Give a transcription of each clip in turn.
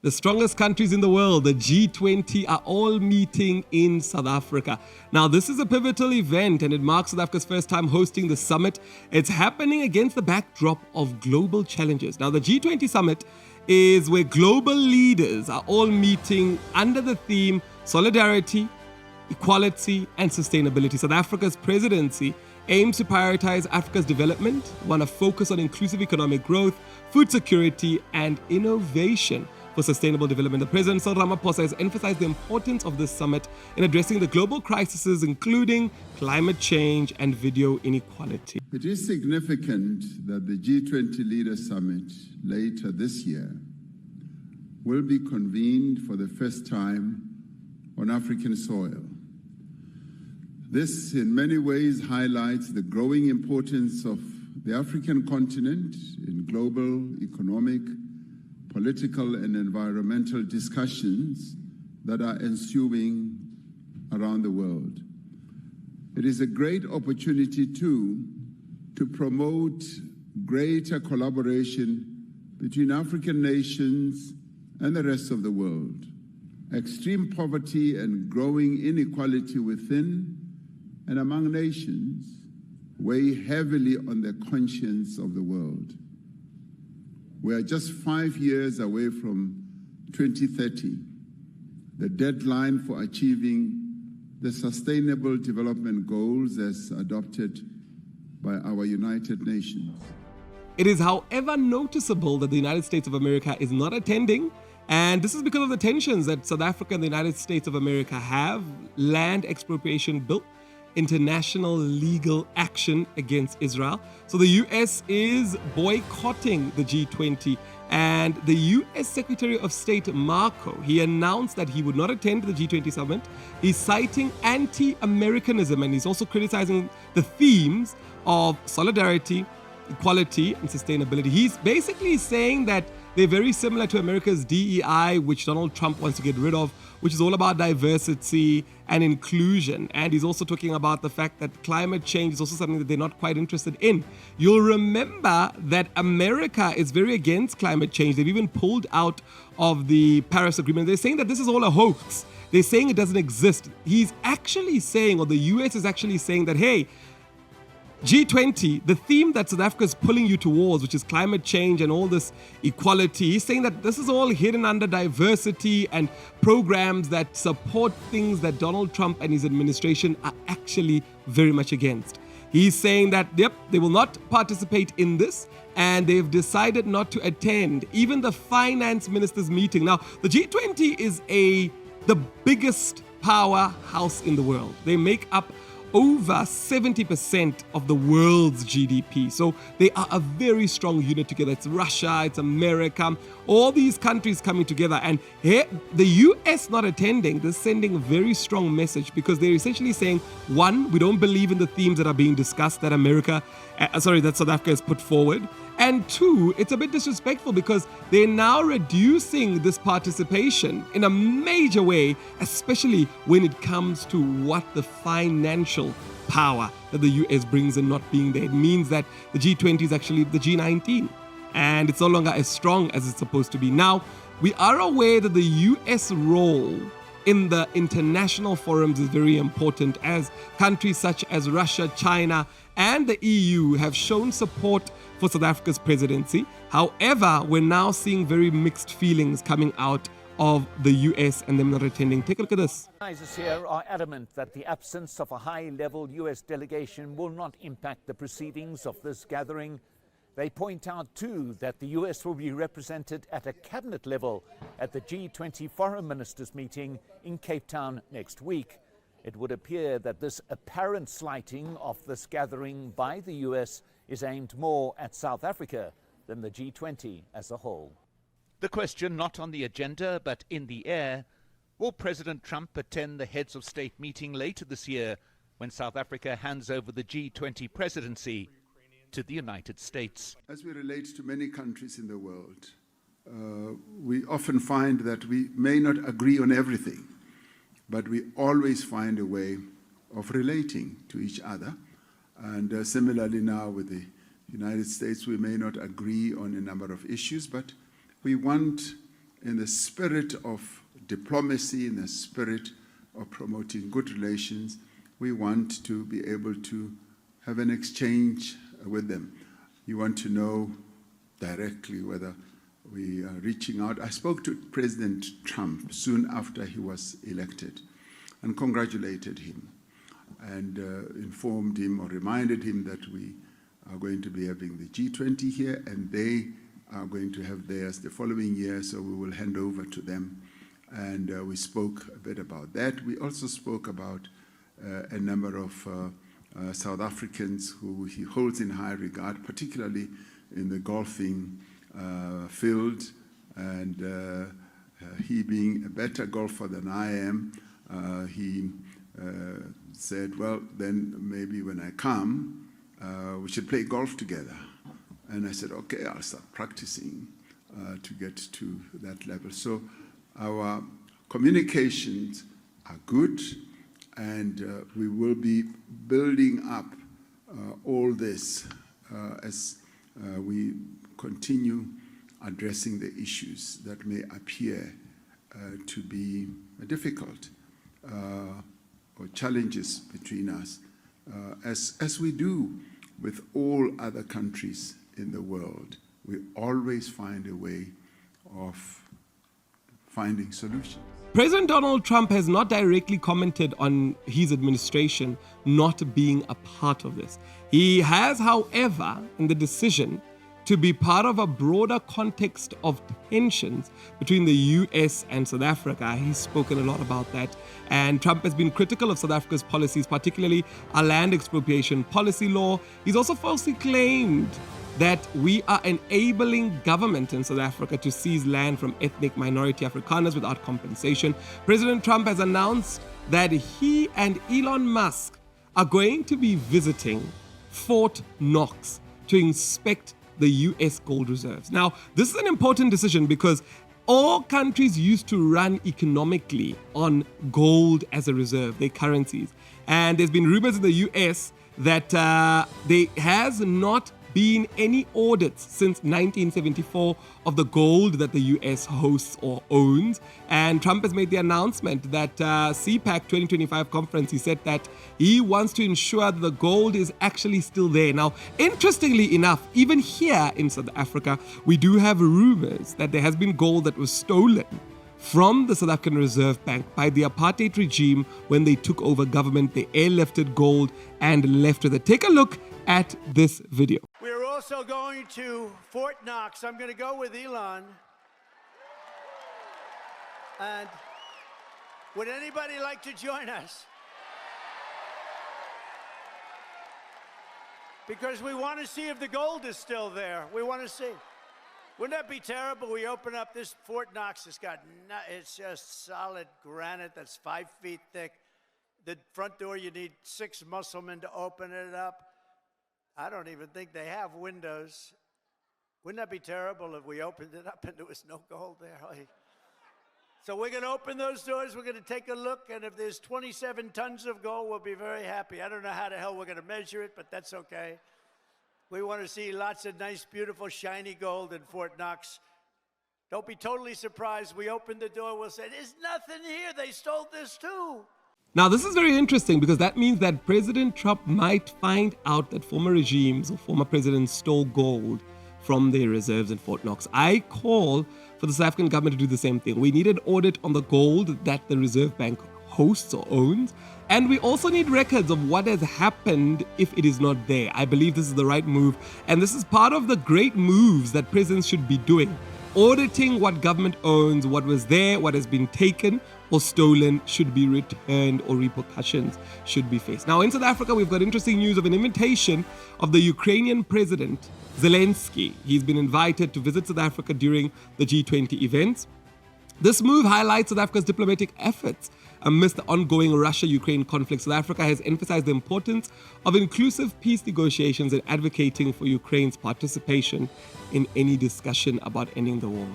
The strongest countries in the world, the G20, are all meeting in South Africa. Now, this is a pivotal event and it marks South Africa's first time hosting the summit. It's happening against the backdrop of global challenges. Now, the G20 Summit is where global leaders are all meeting under the theme solidarity, equality, and sustainability. South Africa's presidency aims to prioritize Africa's development, want to focus on inclusive economic growth, food security, and innovation for sustainable development. The President, Cyril Ramaphosa, has emphasized the importance of this summit in addressing the global crises, including climate change and video inequality. It is significant that the G20 Leaders Summit later this year will be convened for the first time on African soil. This, in many ways, highlights the growing importance of the African continent in global economic, political, and environmental discussions that are ensuing around the world. It is a great opportunity, too, to promote greater collaboration between African nations and the rest of the world. Extreme poverty and growing inequality within and among nations weigh heavily on the conscience of the world. We are just 5 years away from 2030, the deadline for achieving the Sustainable Development Goals as adopted by our United Nations. It is, however, noticeable that the United States of America is not attending, and this is because of the tensions that South Africa and the United States of America have: land expropriation bill, international legal action against Israel. So the US is boycotting the G20, and the US Secretary of State Marco, he announced that he would not attend the G20 summit. He's citing anti-Americanism, and he's also criticizing the themes of solidarity, equality, and sustainability. He's basically saying that they're very similar to America's DEI, which Donald Trump wants to get rid of, which is all about diversity and inclusion. And he's also talking about the fact that climate change is also something that they're not quite interested in. You'll remember that America is very against climate change. They've even pulled out of the Paris Agreement. They're saying that this is all a hoax. They're saying it doesn't exist. He's actually saying, or the US is actually saying that, hey, G20, the theme that South Africa is pulling you towards, which is climate change and all this equality, he's saying that this is all hidden under diversity and programs that support things that Donald Trump and his administration are actually very much against. He's saying that, yep, they will not participate in this, and they've decided not to attend even the finance ministers' meeting. Now, the G20 is the biggest powerhouse in the world. They make up over 70% of the world's GDP. So they are a very strong unit together. It's Russia, it's America, all these countries coming together. And here, the US not attending, they're sending a very strong message, because they're essentially saying, one, we don't believe in the themes that are being discussed that that South Africa has put forward. And two, it's a bit disrespectful because they're now reducing this participation in a major way, especially when it comes to what the financial power that the US brings in not being there. It means that the G20 is actually the G19, and it's no longer as strong as it's supposed to be. Now, we are aware that the US role in the international forums is very important, as countries such as Russia, China, and the EU have shown support for South Africa's presidency. However, we're now seeing very mixed feelings coming out of the US and them not attending. Take a look at this. Organizers here are adamant that the absence of a high-level US delegation will not impact the proceedings of this gathering. They point out, too, that the US will be represented at a cabinet level at the G20 Foreign Ministers meeting in Cape Town next week. It would appear that this apparent slighting of this gathering by the US is aimed more at South Africa than the G20 as a whole. The question not on the agenda but in the air: will President Trump attend the heads of state meeting later this year when South Africa hands over the G20 presidency to the United States? As we relate to many countries in the world, we often find that we may not agree on everything, but we always find a way of relating to each other. And similarly now with the United States, we may not agree on a number of issues, but we want in the spirit of diplomacy, in the spirit of promoting good relations, we want to be able to have an exchange with them. You want to know directly whether we are reaching out. I spoke to President Trump soon after he was elected and congratulated him and informed him or reminded him that we are going to be having the G20 here, and they are going to have theirs the following year, so we will hand over to them. And we spoke a bit about that. We also spoke about a number of South Africans who he holds in high regard, particularly in the golfing field, and he being a better golfer than I am, he said, well, then maybe when I come, we should play golf together. And I said, okay, I'll start practicing to get to that level. So our communications are good, and we will be building up all this as we continue addressing the issues that may appear to be difficult or challenges between us, as we do with all other countries in the world. We always find a way of finding solutions. President Donald Trump has not directly commented on his administration not being a part of this. He has, however, in the decision to be part of a broader context of tensions between the US and South Africa. He's spoken a lot about that. And Trump has been critical of South Africa's policies, particularly a land expropriation policy law. He's also falsely claimed that we are enabling government in South Africa to seize land from ethnic minority Afrikaners without compensation. President Trump has announced that he and Elon Musk are going to be visiting Fort Knox to inspect the US gold reserves. Now, this is an important decision because all countries used to run economically on gold as a reserve, their currencies. And there's been rumors in the US that there has not been any audits since 1974 of the gold that the US hosts or owns. And Trump has made the announcement that CPAC 2025 conference, he said that he wants to ensure that the gold is actually still there. Now, interestingly enough, even here in South Africa, we do have rumors that there has been gold that was stolen from the South African Reserve Bank by the apartheid regime when they took over government. They airlifted gold and left with it. Take a look at this video. We're also going to Fort Knox. I'm going to go with Elon. And would anybody like to join us? Because we want to see if the gold is still there. We want to see. Wouldn't that be terrible? We open up this Fort Knox. It's just solid granite that's 5 feet thick. The front door, you need 6 musclemen to open it up. I don't even think they have windows. Wouldn't that be terrible if we opened it up and there was no gold there? So we're going to open those doors. We're going to take a look. And if there's 27 tons of gold, we'll be very happy. I don't know how the hell we're going to measure it, but that's okay. We want to see lots of nice, beautiful, shiny gold in Fort Knox. Don't be totally surprised. We open the door, we'll say, there's nothing here. They stole this too. Now, this is very interesting because that means that President Trump might find out that former regimes or former presidents stole gold from their reserves in Fort Knox. I call for the South African government to do the same thing. We need an audit on the gold that the Reserve Bank hosts or owns. And we also need records of what has happened if it is not there. I believe this is the right move. And this is part of the great moves that presidents should be doing. Auditing what government owns, what was there, what has been taken or stolen should be returned, or repercussions should be faced. Now, in South Africa, we've got interesting news of an invitation of the Ukrainian president, Zelensky. He's been invited to visit South Africa during the G20 events. This move highlights South Africa's diplomatic efforts amidst the ongoing Russia-Ukraine conflict. South Africa has emphasized the importance of inclusive peace negotiations and advocating for Ukraine's participation in any discussion about ending the war.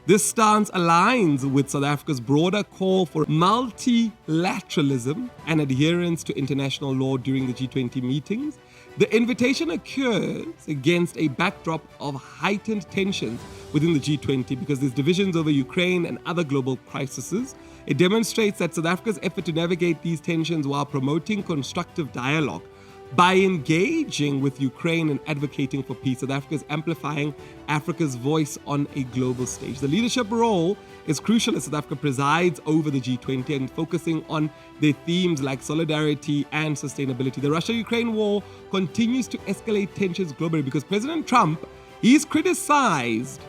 This stance aligns with South Africa's broader call for multilateralism and adherence to international law during the G20 meetings. The invitation occurs against a backdrop of heightened tensions within the G20 because there's divisions over Ukraine and other global crises. It demonstrates that South Africa's effort to navigate these tensions while promoting constructive dialogue. By engaging with Ukraine and advocating for peace, South Africa is amplifying Africa's voice on a global stage. The leadership role is crucial as South Africa presides over the G20 and focusing on their themes like solidarity and sustainability. The Russia-Ukraine war continues to escalate tensions globally because President Trump is criticized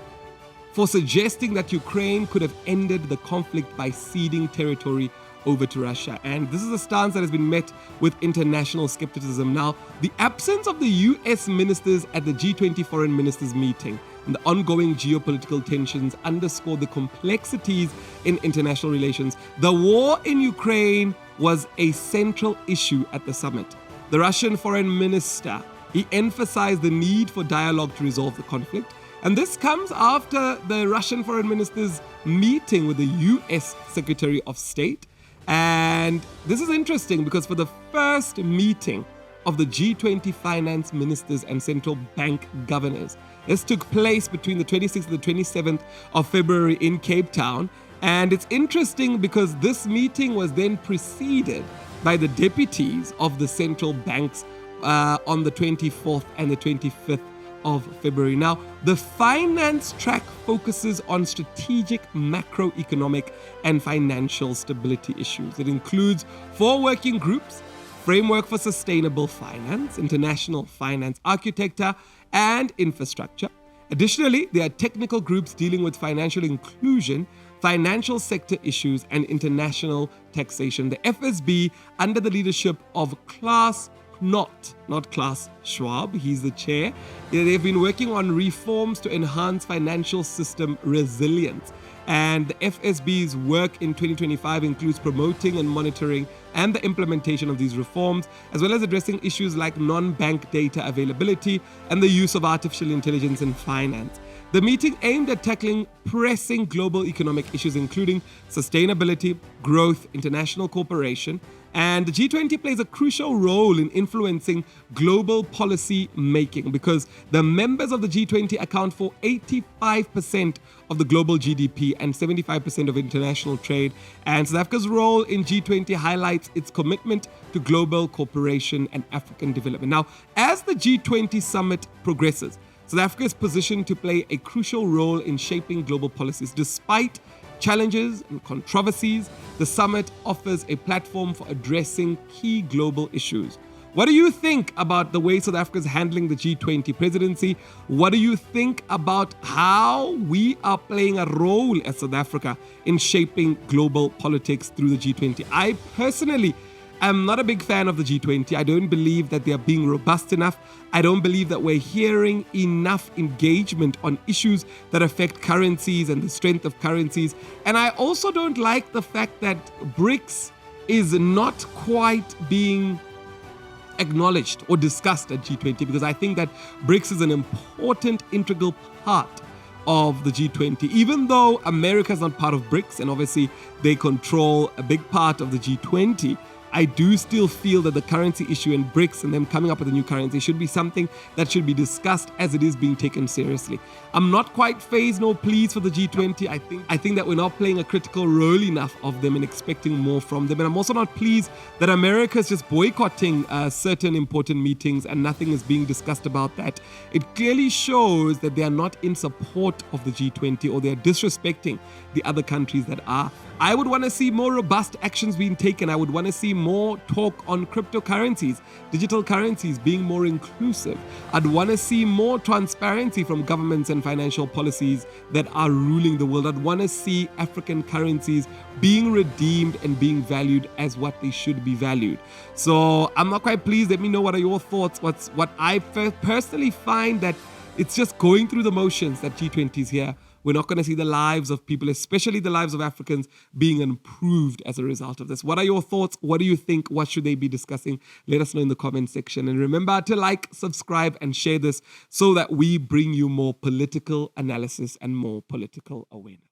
for suggesting that Ukraine could have ended the conflict by ceding territory over to Russia. And this is a stance that has been met with international skepticism. Now, the absence of the US ministers at the G20 foreign ministers meeting and the ongoing geopolitical tensions underscore the complexities in international relations. The war in Ukraine was a central issue at the summit. The Russian foreign minister, he emphasized the need for dialogue to resolve the conflict. And this comes after the Russian foreign minister's meeting with the US Secretary of State. And this is interesting because for the first meeting of the G20 finance ministers and central bank governors, this took place between the 26th and the 27th of February in Cape Town. And it's interesting because this meeting was then preceded by the deputies of the central banks on the 24th and the 25th of February. Now, the finance track focuses on strategic macroeconomic and financial stability issues. It includes 4 working groups: framework for sustainable finance, international finance architecture, and infrastructure. Additionally, there are technical groups dealing with financial inclusion, financial sector issues, and international taxation. The FSB, under the leadership of not Klaus Schwab, he's the chair. They've been working on reforms to enhance financial system resilience. And the FSB's work in 2025 includes promoting and monitoring and the implementation of these reforms, as well as addressing issues like non-bank data availability and the use of artificial intelligence in finance. The meeting aimed at tackling pressing global economic issues, including sustainability, growth, international cooperation, and the G20 plays a crucial role in influencing global policy making because the members of the G20 account for 85% of the global GDP and 75% of international trade. And South Africa's role in G20 highlights its commitment to global cooperation and African development. Now, as the G20 summit progresses, South Africa is positioned to play a crucial role in shaping global policies. Despite challenges and controversies, the summit offers a platform for addressing key global issues. What do you think about the way South Africa is handling the G20 presidency? What do you think about how we are playing a role as South Africa in shaping global politics through the G20? I personally am not a big fan of the G20. I don't believe that they are being robust enough. I don't believe that we're hearing enough engagement on issues that affect currencies and the strength of currencies. And I also don't like the fact that BRICS is not quite being acknowledged or discussed at G20, because I think that BRICS is an important, integral part of the G20. Even though America is not part of BRICS and obviously they control a big part of the G20, I do still feel that the currency issue and BRICS and them coming up with a new currency should be something that should be discussed as it is being taken seriously. I'm not quite fazed nor pleased for the G20. I think that we're not playing a critical role enough of them and expecting more from them. And I'm also not pleased that America is just boycotting certain important meetings and nothing is being discussed about that. It clearly shows that they are not in support of the G20 or they are disrespecting the other countries that are. I would want to see more robust actions being taken. I would want to see more talk on cryptocurrencies, digital currencies being more inclusive. I'd want to see more transparency from governments and financial policies that are ruling the world. I'd want to see African currencies being redeemed and being valued as what they should be valued. So I'm not quite pleased. Let me know what are your thoughts. What I personally find that it's just going through the motions that G20 is here. We're not going to see the lives of people, especially the lives of Africans, being improved as a result of this. What are your thoughts? What do you think? What should they be discussing? Let us know in the comment section. And remember to like, subscribe, and share this so that we bring you more political analysis and more political awareness.